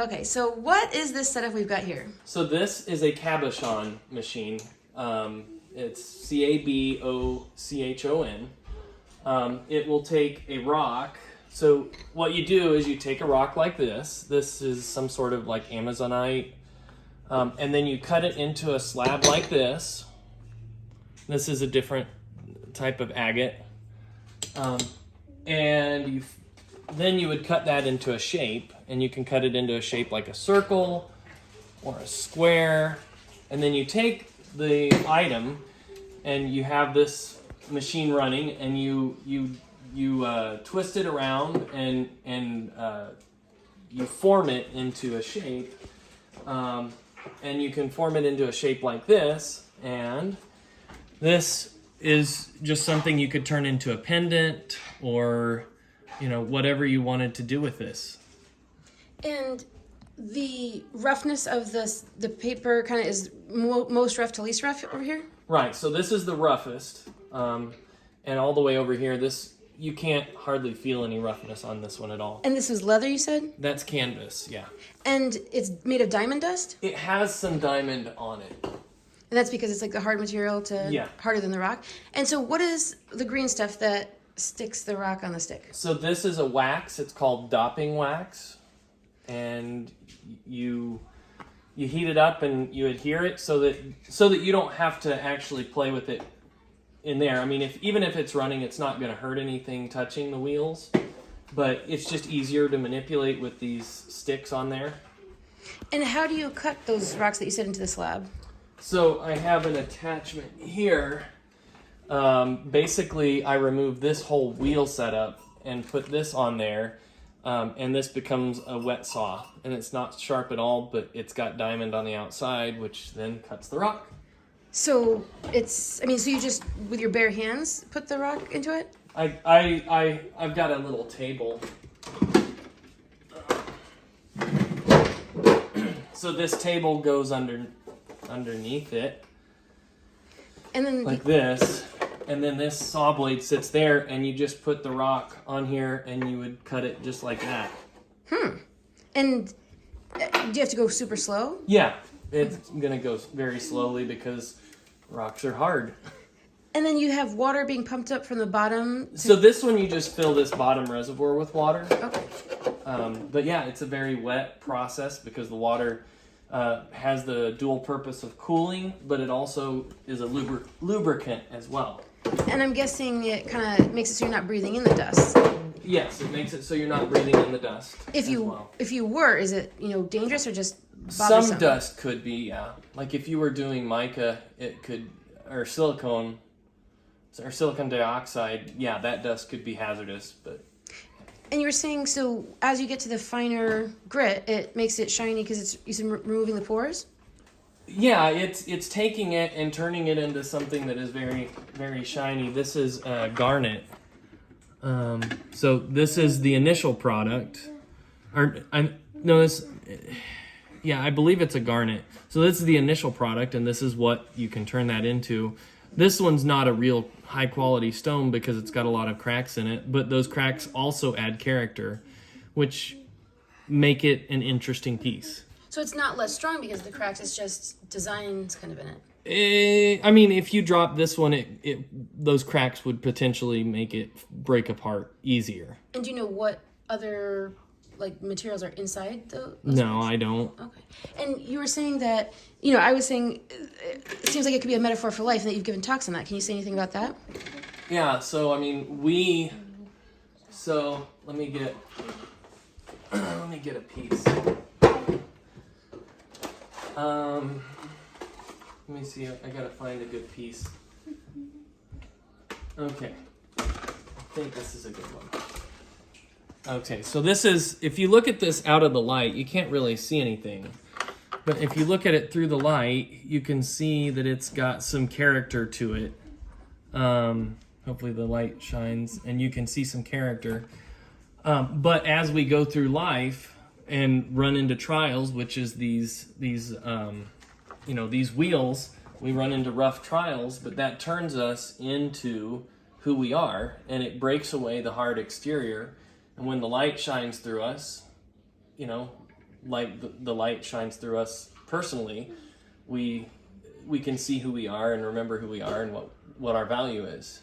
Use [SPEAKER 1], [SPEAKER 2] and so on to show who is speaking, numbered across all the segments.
[SPEAKER 1] Okay, so what is this setup we've got here?
[SPEAKER 2] So this is a cabochon machine. It's cabochon. It will take a rock. So what you do is you take a rock like this. This is some sort of like Amazonite. And then you cut it into a slab like this. This is a different type of agate. And then you would cut that into a shape, and you can cut it into a shape like a circle or a square. And then you take the item and you have this machine running, and you twist it around and you form it into a shape. And you can form it into a shape like this, and this is just something you could turn into a pendant or, whatever you wanted to do with this.
[SPEAKER 1] And the roughness of the paper kind of is most rough to least rough over here?
[SPEAKER 2] Right, so this is the roughest, and all the way over here, you can't hardly feel any roughness on this one at all.
[SPEAKER 1] And this was leather, you said?
[SPEAKER 2] That's canvas, yeah.
[SPEAKER 1] And it's made of diamond dust?
[SPEAKER 2] It has some diamond on it.
[SPEAKER 1] And that's because it's like the hard material harder than the rock. And so what is the green stuff that sticks the rock on the stick?
[SPEAKER 2] So this is a wax. It's called dopping wax. And you heat it up and you adhere it so that you don't have to actually play with it in there. I mean, even if it's running, it's not going to hurt anything touching the wheels. But it's just easier to manipulate with these sticks on there.
[SPEAKER 1] And how do you cut those rocks that you set into the slab?
[SPEAKER 2] So I have an attachment here. Basically, I remove this whole wheel setup and put this on there, and this becomes a wet saw. And it's not sharp at all, but it's got diamond on the outside, which then cuts the rock.
[SPEAKER 1] So so you just, with your bare hands, put the rock into it?
[SPEAKER 2] I've got a little table. So this table goes underneath it,
[SPEAKER 1] and then
[SPEAKER 2] like this, and then this saw blade sits there, and you just put the rock on here, and you would cut it just like that.
[SPEAKER 1] And do you have to go super slow?
[SPEAKER 2] Yeah, it's gonna go very slowly because rocks are hard.
[SPEAKER 1] And then you have water being pumped up from the bottom.
[SPEAKER 2] So this one, you just fill this bottom reservoir with water.
[SPEAKER 1] Okay.
[SPEAKER 2] But yeah, it's a very wet process because the water has the dual purpose of cooling, but it also is a lubricant as well.
[SPEAKER 1] And I'm guessing it kind of makes it so you're not breathing in the dust.
[SPEAKER 2] Yes, it makes it so you're not breathing in the dust.
[SPEAKER 1] If you were, is it dangerous or just bothersome?
[SPEAKER 2] Some dust could be, yeah. Like if you were doing mica, it could, or silicone dioxide, yeah, that dust could be hazardous, but.
[SPEAKER 1] And you were saying, so as you get to the finer grit, it makes it shiny because you're removing the pores?
[SPEAKER 2] Yeah, it's taking it and turning it into something that is very, very shiny. This is garnet. So this is the initial product. I believe it's a garnet. So this is the initial product, and this is what you can turn that into. This one's not a real high quality stone because it's got a lot of cracks in it, but those cracks also add character, which make it an interesting piece.
[SPEAKER 1] So it's not less strong because of the cracks, it's just designs kind of in it.
[SPEAKER 2] I mean, if you drop this one, those cracks would potentially make it break apart easier.
[SPEAKER 1] And do you know what other materials are inside those?
[SPEAKER 2] No, I don't.
[SPEAKER 1] Okay. And you were saying that, I was saying, it seems like it could be a metaphor for life and that you've given talks on that. Can you say anything about that?
[SPEAKER 2] Yeah, so I mean, let me get a piece. Let me see, I gotta find a good piece. Okay, I think this is a good one. Okay, so this is, if you look at this out of the light, you can't really see anything. But if you look at it through the light, you can see that it's got some character to it. Hopefully the light shines and you can see some character. But as we go through life and run into trials, which is these wheels, we run into rough trials, but that turns us into who we are, and it breaks away the hard exterior. And when the light shines through us, like the light shines through us personally, we can see who we are and remember who we are and what our value is.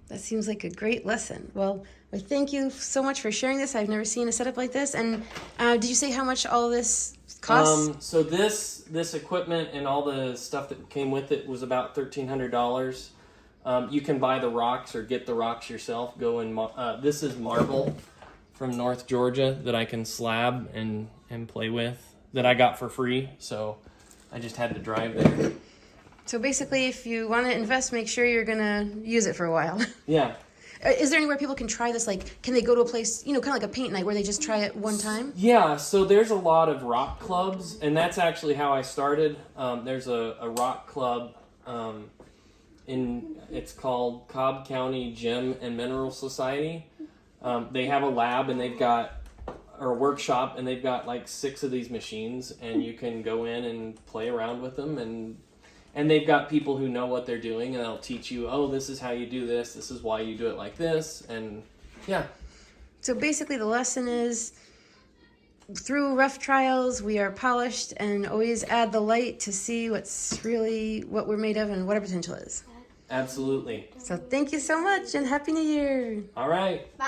[SPEAKER 1] That seems like a great lesson. Well, thank you so much for sharing this. I've never seen a setup like this. And did you say how much all this costs?
[SPEAKER 2] So this equipment and all the stuff that came with it was about $1,300. You can buy the rocks or get the rocks yourself. This is marble from North Georgia that I can slab and play with, that I got for free. So I just had to drive there.
[SPEAKER 1] So basically, if you want to invest, make sure you're going to use it for a while.
[SPEAKER 2] Yeah.
[SPEAKER 1] Is there anywhere people can try this? Like, can they go to a place, kind of like a paint night where they just try it one time?
[SPEAKER 2] Yeah, so there's a lot of rock clubs, and that's actually how I started. There's a rock club it's called Cobb County Gem and Mineral Society. They have a lab and or a workshop, and they've got like 6 of these machines, and you can go in and play around with them, and they've got people who know what they're doing, and they'll teach you, oh, this is how you do this is why you do it like this, and yeah.
[SPEAKER 1] So basically the lesson is, through rough trials, we are polished, and always add the light to see what's really what we're made of and what our potential is.
[SPEAKER 2] Absolutely.
[SPEAKER 1] So thank you so much, and Happy New Year.
[SPEAKER 2] All right.
[SPEAKER 3] Bye.